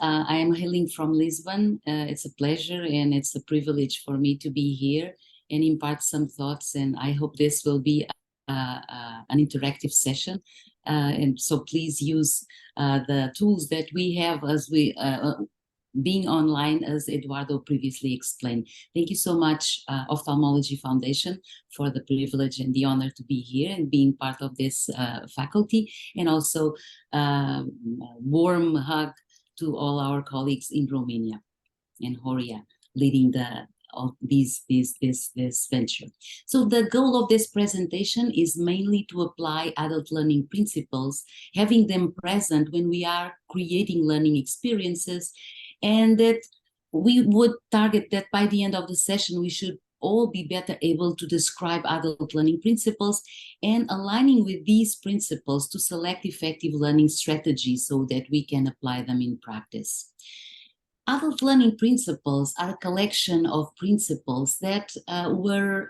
I am hailing from Lisbon. It's a pleasure and it's a privilege for me to be here and impart some thoughts. And I hope this will be an interactive session. And so please use the tools that we have as we being online, as Eduardo previously explained. Thank you so much, Ophthalmology Foundation, for the privilege and the honor to be here and being part of this faculty, and also a warm hug to all our colleagues in Romania and Horia leading this venture. So the goal of this presentation is mainly to apply adult learning principles, having them present when we are creating learning experiences, and that we would target that by the end of the session we should all be better able to describe adult learning principles and aligning with these principles to select effective learning strategies so that we can apply them in practice. Adult learning principles are a collection of principles that were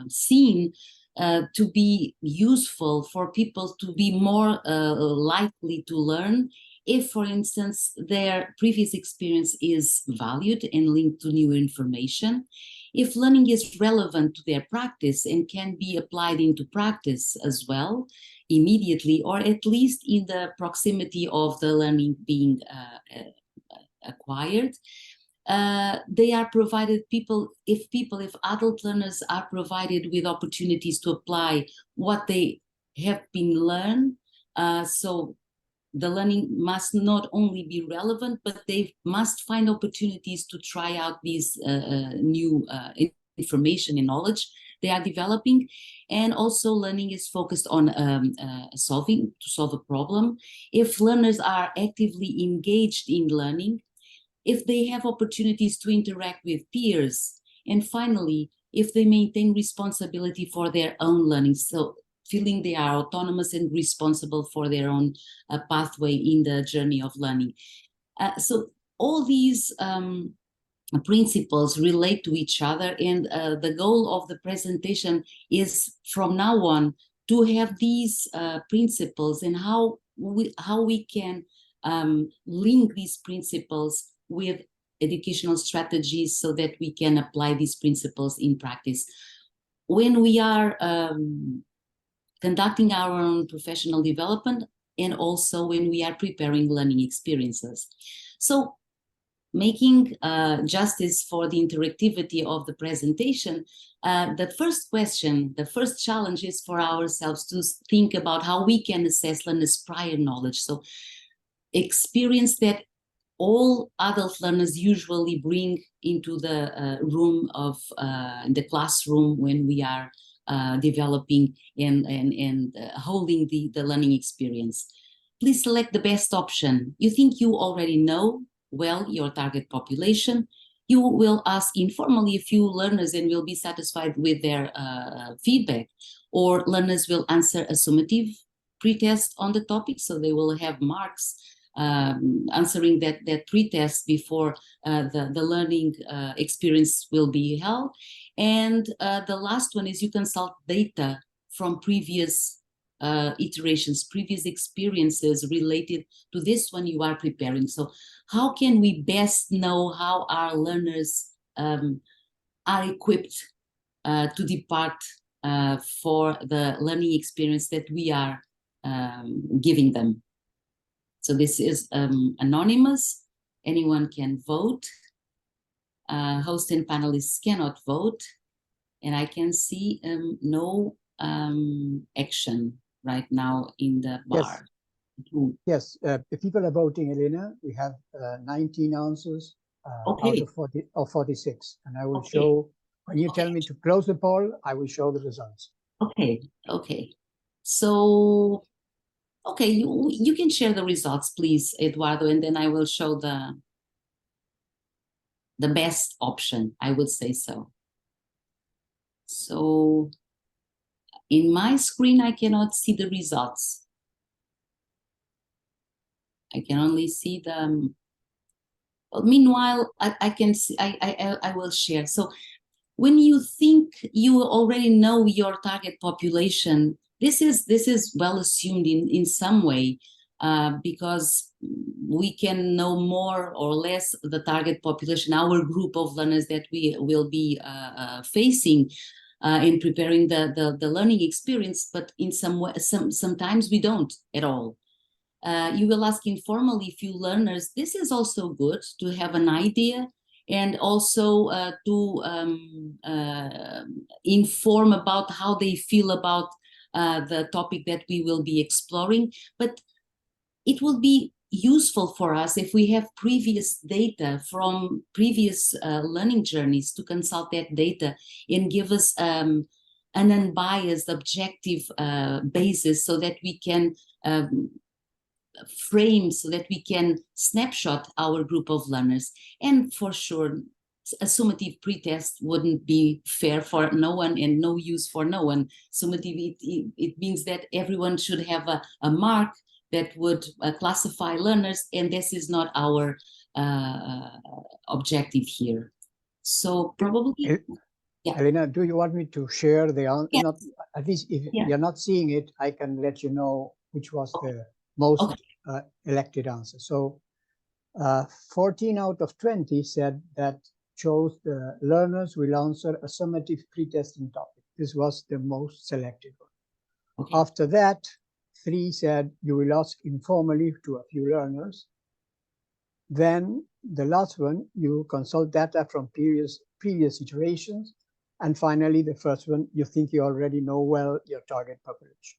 seen to be useful for people to be more likely to learn if, for instance, their previous experience is valued and linked to new information, if learning is relevant to their practice and can be applied into practice as well immediately, or at least in the proximity of the learning being acquired. They are provided if adult learners are provided with opportunities to apply what they have been learned, so the learning must not only be relevant, but they must find opportunities to try out these new information and knowledge they are developing. And also learning is focused on to solve a problem. If learners are actively engaged in learning, if they have opportunities to interact with peers, and finally, if they maintain responsibility for their own learning, so feeling they are autonomous and responsible for their own pathway in the journey of learning. So all these principles relate to each other, and the goal of the presentation is from now on to have these principles and how we can link these principles with educational strategies so that we can apply these principles in practice. When we are conducting our own professional development, and also when we are preparing learning experiences. So making justice for the interactivity of the presentation, the first question, the first challenge is for ourselves to think about how we can assess learners' prior knowledge. So experience that all adult learners usually bring into the room of the classroom when we are developing and holding the learning experience. Please select the best option. You think you already know well your target population. You will ask informally a few learners and will be satisfied with their feedback, or learners will answer a summative pretest on the topic, so they will have marks answering that pretest before the learning experience will be held. And the last one is you consult data from previous iterations, previous experiences related to this one you are preparing. So how can we best know how our learners are equipped to depart for the learning experience that we are giving them? So this is anonymous. Anyone can vote. Host and panelists cannot vote. And I can see no action right now in the bar. Yes, if people are voting, Elena, we have 19 answers out of 46. And I will show, when you tell me to close the poll, I will show the results. Okay. So, you can share the results, please, Eduardo, and then I will show the best option, I would say so. So in my screen, I cannot see the results. I can only see the, but meanwhile, I can see, I will share. So when you think you already know your target population, this is well assumed in some way. because we can know more or less the target population, our group of learners that we will be facing in preparing the learning experience, but in some way, sometimes we don't at all. You will ask informally few learners. This is also good to have an idea and also to inform about how they feel about the topic that we will be exploring. But it will be useful for us if we have previous data from previous learning journeys to consult that data and give us an unbiased, objective basis so that we can frame, so that we can snapshot our group of learners. And for sure, a summative pretest wouldn't be fair for no one and no use for no one. Summative, it means that everyone should have a mark that would classify learners, and this is not our objective here. So probably... Yeah. Elena, do you want me to share the answer? Yes. Not, at least if you're not seeing it, I can let you know which was the most elected answer. So 14 out of 20 said that chose the learners will answer a summative pretesting topic. This was the most selected one. After that, 3 said you will ask informally to a few learners. Then the last one, you consult data from previous iterations. And finally, the first one, you think you already know well your target population.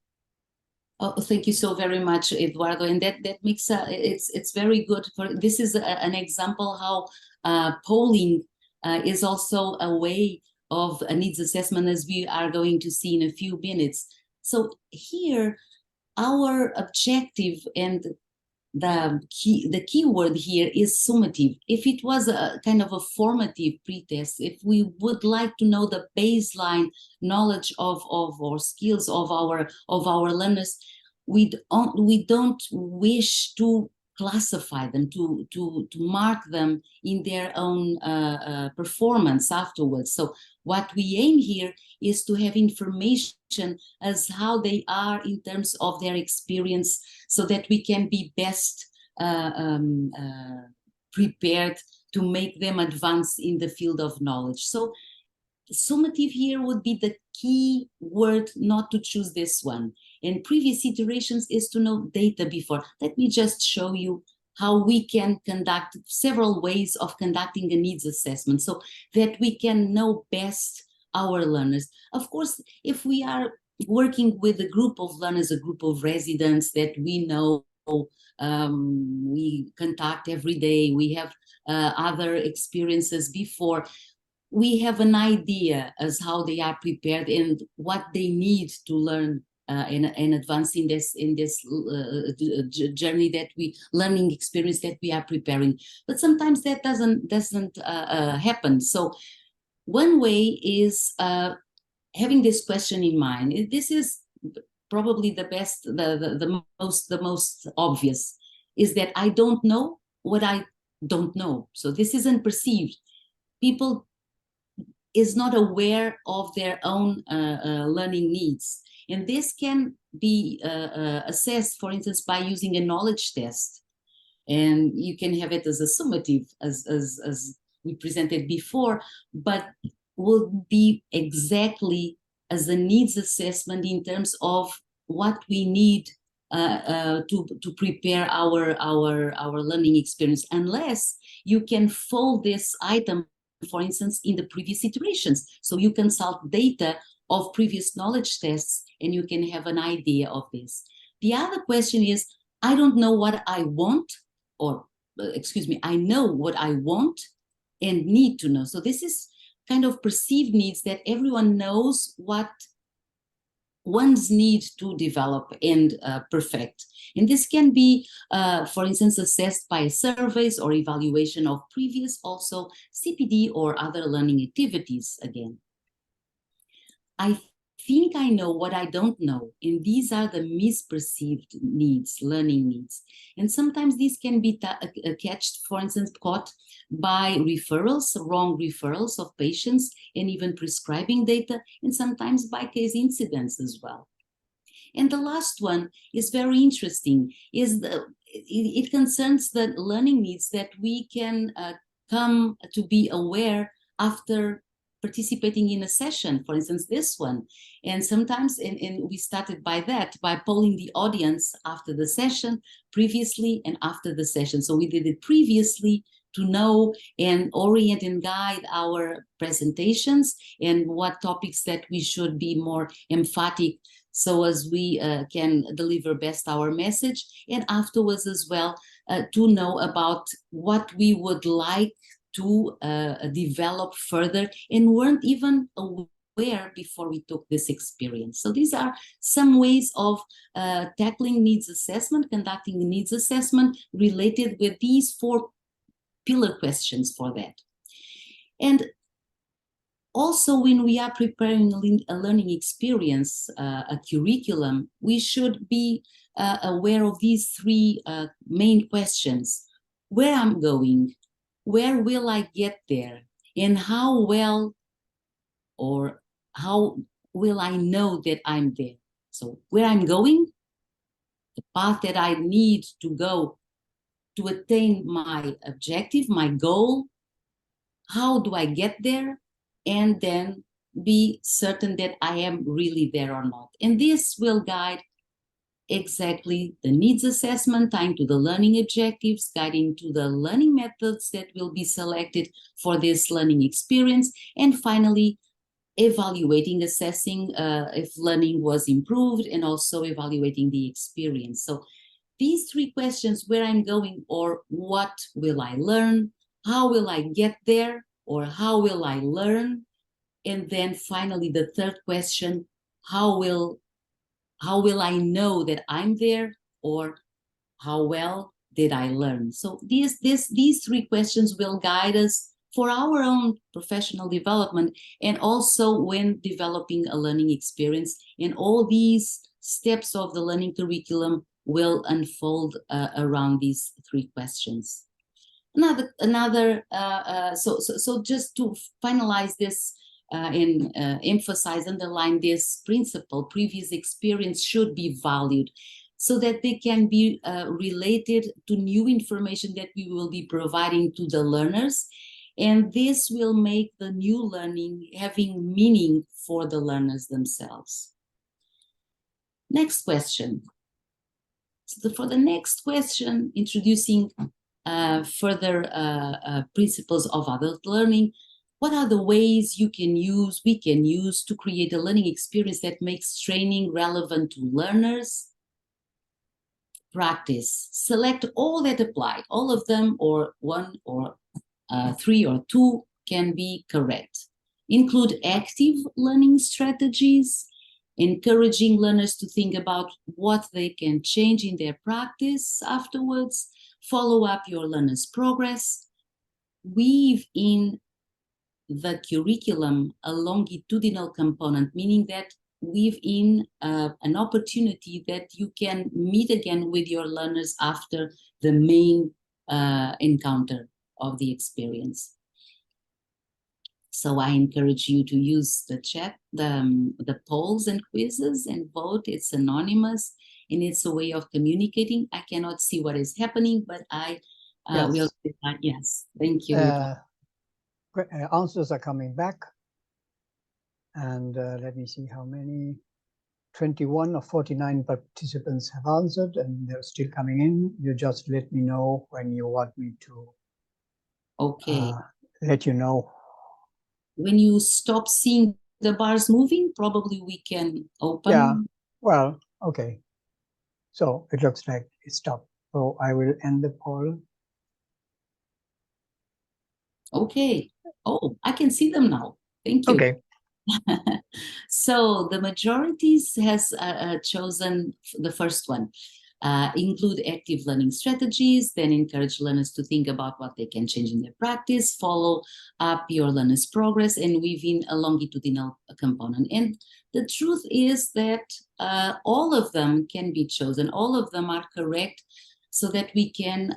Oh, thank you so very much, Eduardo. And that makes it's very good. This is an example how polling is also a way of a needs assessment, as we are going to see in a few minutes. So here, our objective and the key word here is summative. If it was a kind of a formative pretest, if we would like to know the baseline knowledge of or skills of our learners, we don't wish to classify them, to mark them in their own performance afterwards. So what we aim here is to have information as how they are in terms of their experience, so that we can be best prepared to make them advance in the field of knowledge. So summative here would be the key word, not to choose this one. In previous iterations is to know data before. Let me just show you how we can conduct several ways of conducting a needs assessment so that we can know best our learners. Of course, if we are working with a group of learners, a group of residents that we know, we contact every day, we have other experiences before, we have an idea as how they are prepared and what they need to learn and advance in this journey that learning experience that we are preparing. But sometimes that doesn't happen. So one way is having this question in mind. This is probably the best, the most obvious, is that I don't know what I don't know. So this isn't perceived. People is not aware of their own learning needs. And this can be assessed, for instance, by using a knowledge test. And you can have it as a summative, as we presented before, but will be exactly as a needs assessment in terms of what we need to prepare our learning experience, unless you can fold this item, for instance, in the previous iterations. So you consult data of previous knowledge tests and you can have an idea of this. The other question is, I don't know what I want, or excuse me, I know what I want and need to know. So this is kind of perceived needs that everyone knows what one's need to develop and perfect. And this can be, for instance, assessed by surveys or evaluation of previous also CPD or other learning activities again. I think I know what I don't know, and these are the misperceived needs, learning needs. And sometimes these can be caught by referrals, wrong referrals of patients, and even prescribing data, and sometimes by case incidents as well. And the last one is very interesting, it concerns the learning needs that we can come to be aware after participating in a session, for instance, this one. And sometimes, and we started by polling the audience after the session, previously and after the session. So we did it previously to know and orient and guide our presentations and what topics that we should be more emphatic so as we can deliver best our message, and afterwards as well to know about what we would like to develop further and weren't even aware before we took this experience. So these are some ways of tackling needs assessment, conducting needs assessment related with these 4 pillar questions for that. And also, when we are preparing a learning experience, a curriculum, we should be aware of these 3 main questions. Where I'm going, where will I get there, and how well or how will I know that I'm there? So where I'm going, the path that I need to go to attain my objective, my goal, how do I get there? And then be certain that I am really there or not. And this will guide exactly the needs assessment, tying to the learning objectives, guiding to the learning methods that will be selected for this learning experience, and finally, evaluating, assessing if learning was improved, and also evaluating the experience. So these 3 questions, where I'm going, or what will I learn, how will I get there, or how will I learn, and then finally the 3rd question, how will I know that I'm there, or how well did I learn? So these 3 questions will guide us for our own professional development, and also when developing a learning experience. And all these steps of the learning curriculum will unfold around these 3 questions. So just to finalize this and emphasize, underline this principle, previous experience should be valued so that they can be related to new information that we will be providing to the learners. And this will make the new learning having meaning for the learners themselves. Next question. So for the next question, introducing further principles of adult learning, what are the ways we can use to create a learning experience that makes training relevant to learners? Practice. Select all that apply, all of them, or 1 or 3 or 2 can be correct. Include active learning strategies, encouraging learners to think about what they can change in their practice afterwards. Follow up your learners' progress. Weave in the curriculum a longitudinal component, meaning that weave in an opportunity that you can meet again with your learners after the main encounter of the experience. So I encourage you to use the chat, the polls and quizzes, and vote. It's anonymous and it's a way of communicating. I cannot see what is happening, but I will. Yes, thank you. Answers are coming back. And let me see how many. 21 of 49 participants have answered, and they're still coming in. You just let me know when you want me to let you know. When you stop seeing the bars moving, probably we can open. Yeah, well, okay. So it looks like it stopped. So I will end the poll. Okay. Oh, I can see them now. Thank you. Okay. So the majorities has chosen the first one. Include active learning strategies, then encourage learners to think about what they can change in their practice, follow up your learners' progress, and weave in a longitudinal component. And the truth is that all of them can be chosen, all of them are correct, so that we can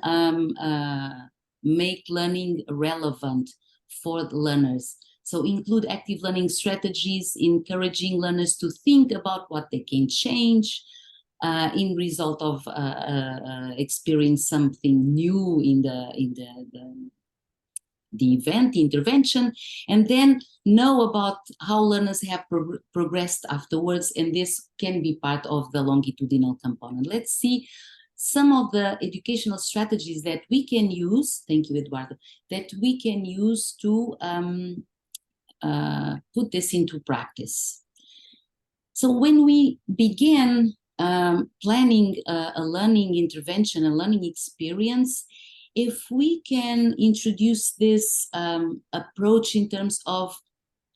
make learning relevant for the learners. So include active learning strategies, encouraging learners to think about what they can change in result of experience something new in the event, the intervention, and then know about how learners have progressed afterwards, and this can be part of the longitudinal component. Let's see some of the educational strategies that we can use, thank you, Eduardo, that we can use to put this into practice. So when we begin planning a learning intervention, a learning experience, if we can introduce this approach in terms of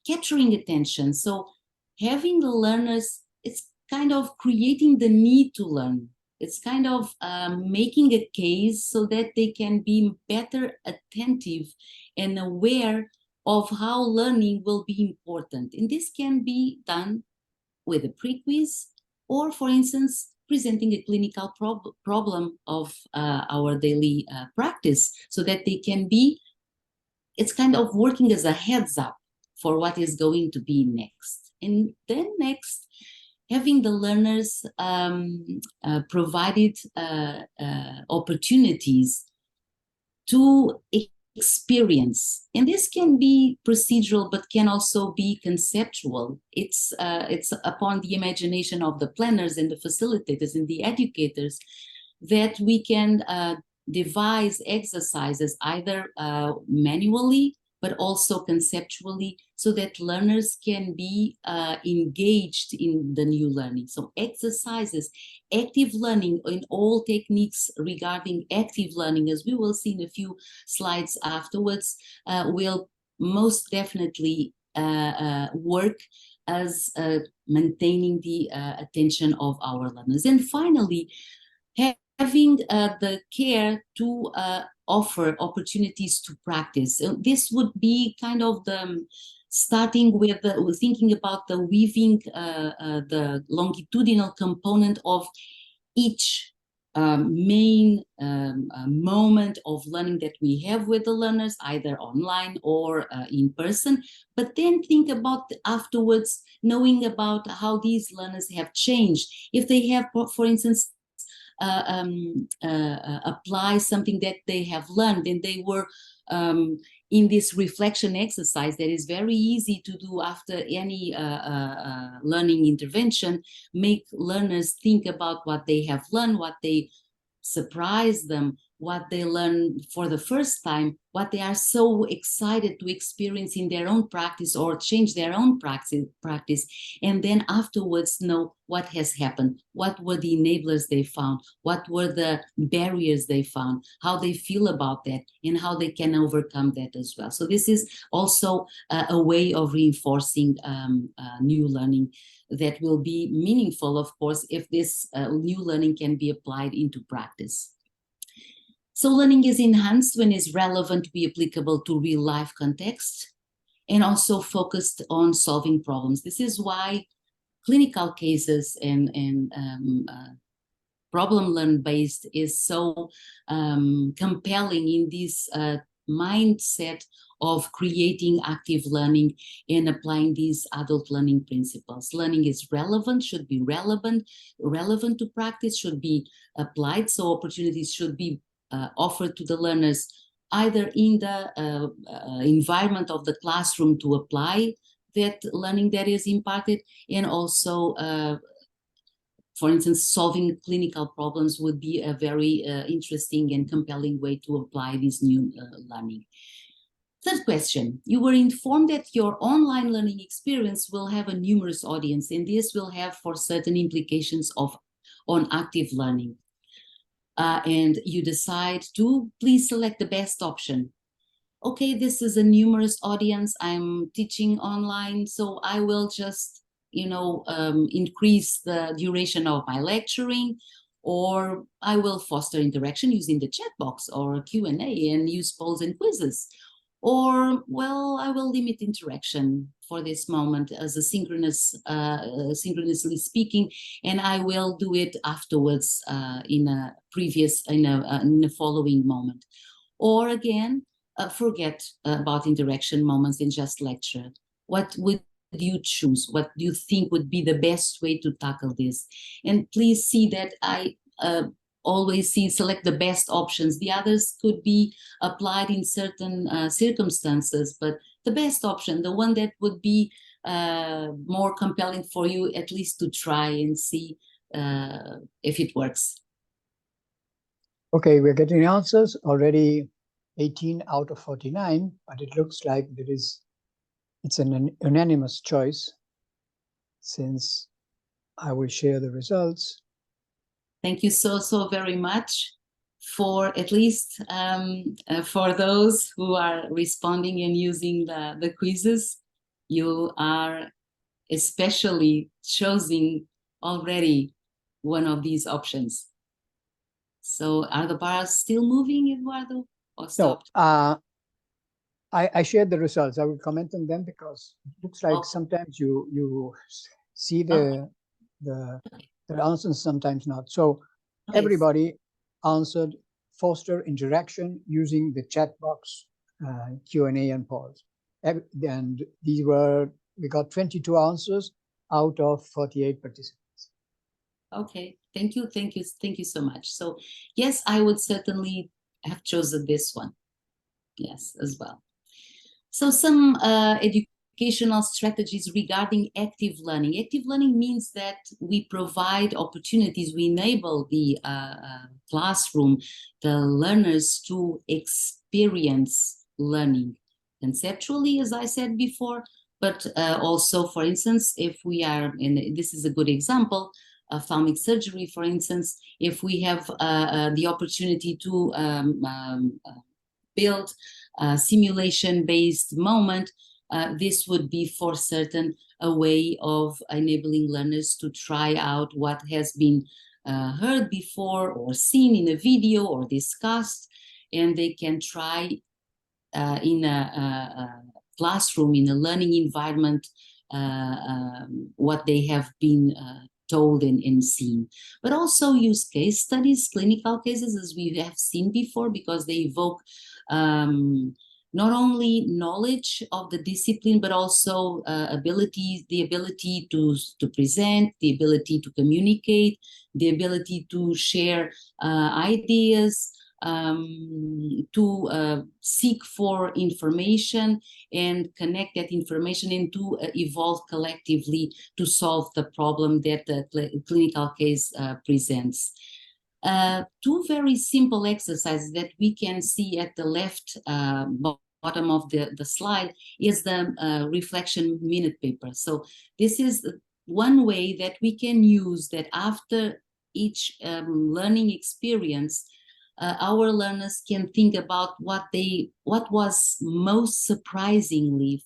capturing attention, so having the learners, it's kind of creating the need to learn. It's kind of making a case so that they can be better attentive and aware of how learning will be important. And this can be done with a pre-quiz, or for instance, presenting a clinical problem of our daily practice, so that they can be, it's kind of working as a heads up for what is going to be next. And then next, having the learners provided opportunities to experience, and this can be procedural but can also be conceptual. It's upon the imagination of the planners and the facilitators and the educators that we can devise exercises either manually but also conceptually, so that learners can be engaged in the new learning. So exercises, active learning, in all techniques regarding active learning, as we will see in a few slides afterwards, will most definitely work as maintaining the attention of our learners. And finally, having the care to offer opportunities to practice. So this would be kind of the starting with thinking about the weaving the longitudinal component of each main moment of learning that we have with the learners, either online or in person, but then think about afterwards, knowing about how these learners have changed. If they have, for instance, apply something that they have learned, and they were in this reflection exercise that is very easy to do after any learning intervention, make learners think about what they have learned, what they surprised them, what they learn for the first time, what they are so excited to experience in their own practice or change their own practice, and then afterwards know what has happened, what were the enablers they found, what were the barriers they found, how they feel about that, and how they can overcome that as well. So this is also a way of reinforcing new learning that will be meaningful, of course, if this new learning can be applied into practice. So learning is enhanced when it's relevant to be applicable to real life context, and also focused on solving problems. This is why clinical cases and problem learn based is so compelling in this mindset of creating active learning and applying these adult learning principles. Learning is relevant, should be relevant to practice, should be applied. So opportunities should be offered to the learners either in the environment of the classroom to apply that learning that is imparted, and also for instance, solving clinical problems would be a very interesting and compelling way to apply this new learning. Third question, you were informed that your online learning experience will have a numerous audience, and this will have for certain implications on active learning. And you decide to please select the best option. Okay, this is a numerous audience, I'm teaching online, so I will just, increase the duration of my lecturing, or I will foster interaction using the chat box or Q&A and use polls and quizzes. Or, well, I will limit interaction for this moment as a synchronously speaking, and I will do it afterwards in a following moment. Or again, forget about interaction moments and just lecture. What would you choose? What do you think would be the best way to tackle this? And please see that I always select the best options. The others could be applied in certain circumstances, but the best option, the one that would be more compelling for you, at least to try and see if it works. Okay, we're getting answers already. 18 out of 49, but it looks like it's an unanimous choice, since I will share the results. Thank you so very much for at least for those who are responding and using the quizzes. You are especially choosing already one of these options. So are the bars still moving, Eduardo, or stopped? No, I shared the results. I will comment on them because it looks like sometimes you see the answers, sometimes not. So everybody answered foster interaction using the chat box, Q&A and polls. And we got 22 answers out of 48 participants. Okay, thank you so much. So yes, I would certainly have chosen this one. Yes, as well. So some educational strategies regarding active learning. Active learning means that we provide opportunities, we enable the classroom, the learners to experience learning conceptually, as I said before, but also, for instance, if we are, and this is a good example, ophthalmic surgery, for instance, if we have the opportunity to build a simulation-based moment, this would be for certain a way of enabling learners to try out what has been heard before or seen in a video or discussed, and they can try in a classroom, in a learning environment, what they have been told and seen. But also use case studies, clinical cases, as we have seen before, because they evoke not only knowledge of the discipline, but also the ability to present, the ability to communicate, the ability to share ideas, to seek for information and connect that information and to evolve collectively to solve the problem that the clinical case presents. Two very simple exercises that we can see at the left bottom of the slide is the reflection minute paper. So this is one way that we can use that after each learning experience, our learners can think about what was most surprisingly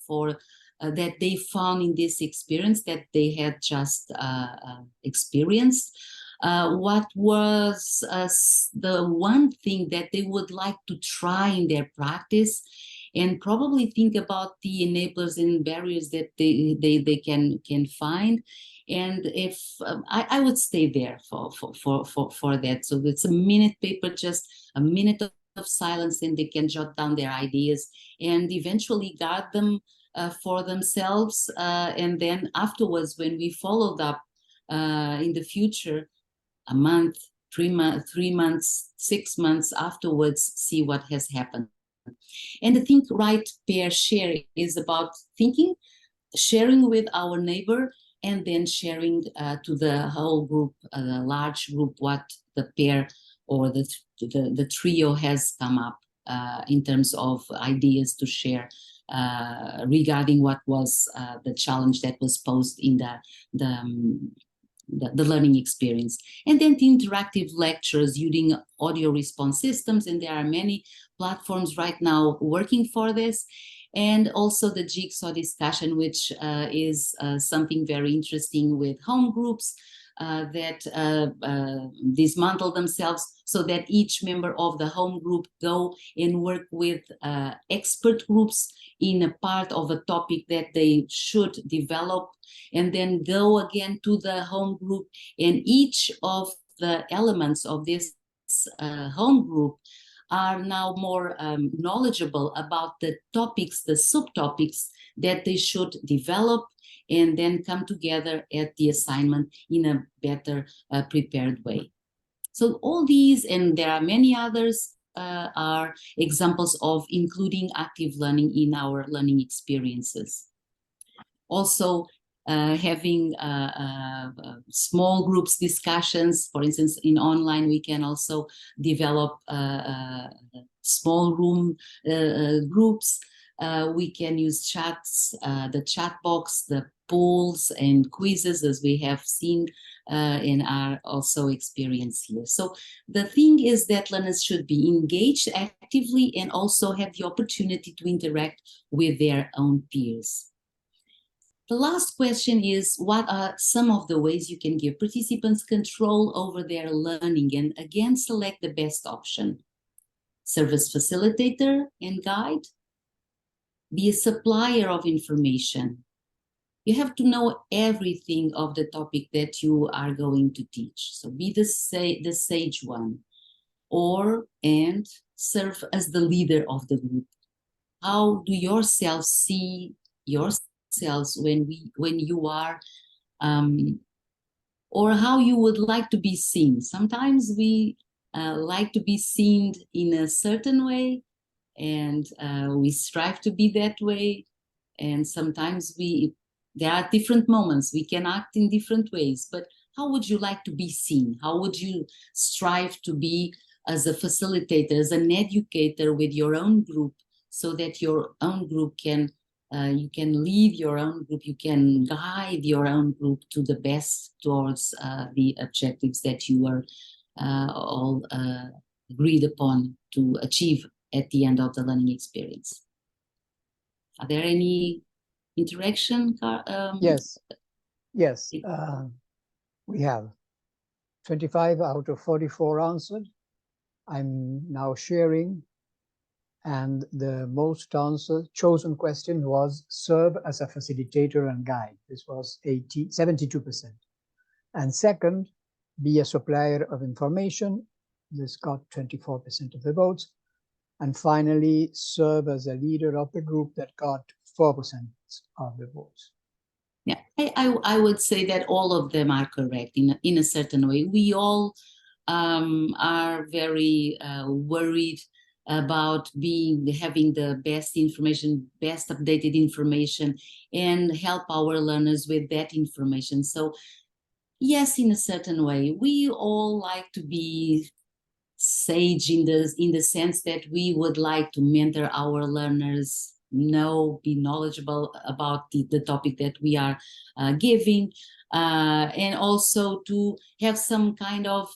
that they found in this experience that they had just experienced. What was the one thing that they would like to try in their practice, and probably think about the enablers and barriers that they can find. And if I would stay there for that. So it's a minute paper, just a minute of silence, and they can jot down their ideas and eventually guard them for themselves. And then afterwards, when we followed up in the future, a month, 3 months, 6 months afterwards, see what has happened. And the Think Right Pair Share is about thinking, sharing with our neighbor, and then sharing to the whole group, the large group, what the pair or the trio has come up in terms of ideas to share regarding what was the challenge that was posed in the learning experience. And then the interactive lectures using audio response systems, and there are many platforms right now working for this. And also the jigsaw discussion, which is something very interesting with home groups that dismantle themselves so that each member of the home group go and work with expert groups in a part of a topic that they should develop, and then go again to the home group, and each of the elements of this home group are now more knowledgeable about the topics, the subtopics that they should develop, and then come together at the assignment in a better prepared way. So all these, and there are many others, are examples of including active learning in our learning experiences. Also, having small groups discussions. For instance, in online, we can also develop small room groups. We can use chats, the chat box, the polls and quizzes, as we have seen in our also experience here. So the thing is that learners should be engaged actively and also have the opportunity to interact with their own peers. The last question is, what are some of the ways you can give participants control over their learning and again select the best option? Serve as facilitator and guide. Be a supplier of information. You have to know everything of the topic that you are going to teach. So be the sage one. And serve as the leader of the group. How do yourself see yourselves when you are, or how you would like to be seen? Sometimes we like to be seen in a certain way, and we strive to be that way. And sometimes there are different moments, we can act in different ways, but how would you like to be seen? How would you strive to be as a facilitator, as an educator with your own group, so that your own group can, you can lead your own group, you can guide your own group to the best towards the objectives that you are all agreed upon to achieve at the end of the learning experience. Are there any interaction? Yes, we have 25 out of 44 answered. I'm now sharing, and the most chosen question was serve as a facilitator and guide. This was 72%. And second, be a supplier of information. This got 24% of the votes. And finally, serve as a leader of the group. That got 4% of the votes. Yeah, I would say that all of them are correct in a certain way. We all are very worried about having the best information, best updated information, and help our learners with that information. So yes, in a certain way, we all like to be sage in the sense that we would like to mentor our learners, be knowledgeable about the topic that we are giving, and also to have some kind of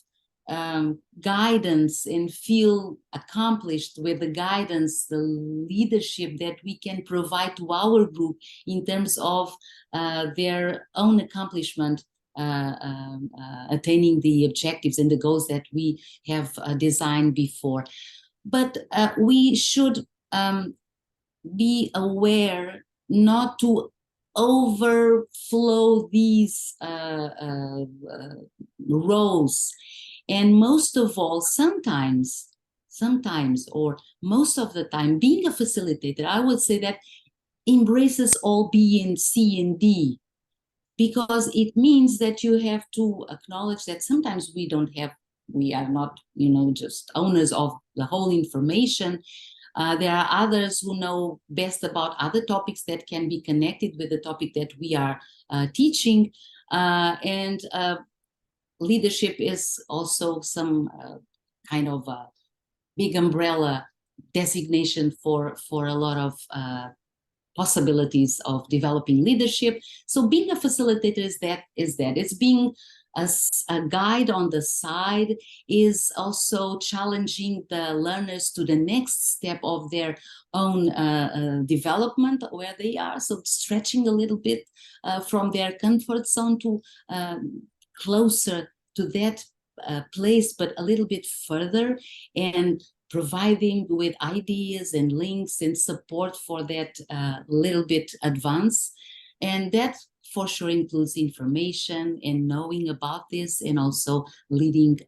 guidance and feel accomplished with the guidance, the leadership that we can provide to our group in terms of their own accomplishment, attaining the objectives and the goals that we have designed before. But we should be aware not to overflow these roles. And most of all, sometimes, or most of the time, being a facilitator, I would say that embraces all B and C and D, because it means that you have to acknowledge that sometimes we are not, just owners of the whole information. There are others who know best about other topics that can be connected with the topic that we are teaching. And leadership is also some kind of a big umbrella designation for a lot of possibilities of developing leadership. So being a facilitator is that. It's being a guide on the side, is also challenging the learners to the next step of their own development where they are. So stretching a little bit from their comfort zone to closer to that place, but a little bit further, and providing with ideas and links and support for that little bit advance. And that for sure includes information and knowing about this, and also leading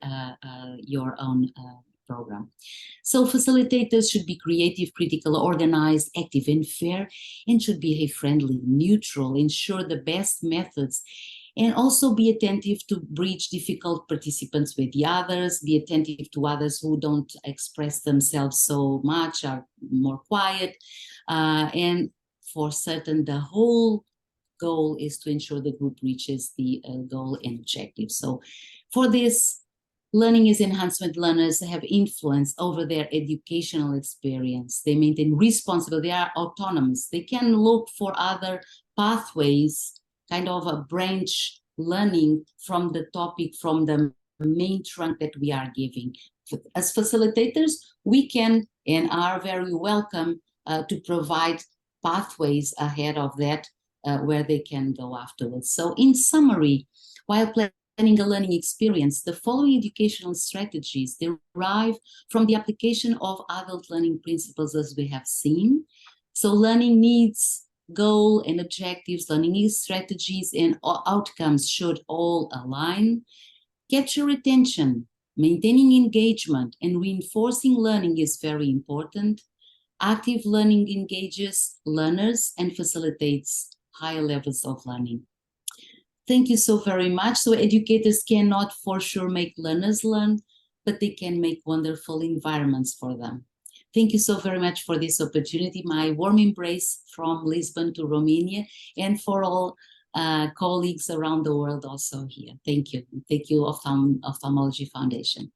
your own program. So facilitators should be creative, critical, organized, active, and fair, and should behave friendly, neutral, ensure the best methods, and also be attentive to bridge difficult participants with the others, be attentive to others who don't express themselves so much, are more quiet. And for certain, the whole goal is to ensure the group reaches the goal and objective. So for this, learning is enhancement learners have influence over their educational experience. They maintain responsibility, they are autonomous. They can look for other pathways, kind of a branch learning from the topic, from the main trunk that we are giving. As facilitators, we can and are very welcome to provide pathways ahead of that where they can go afterwards. So in summary, while planning a learning experience, the following educational strategies derive from the application of adult learning principles, as we have seen. So learning needs, goal and objectives, learning strategies and outcomes should all align. Capture attention, maintaining engagement and reinforcing learning is very important. Active learning engages learners and facilitates higher levels of learning. Thank you so very much. So educators cannot for sure make learners learn, but they can make wonderful environments for them. Thank you so very much for this opportunity. My warm embrace from Lisbon to Romania, and for all colleagues around the world also here. Thank you. Thank you, Ophthalmology Foundation.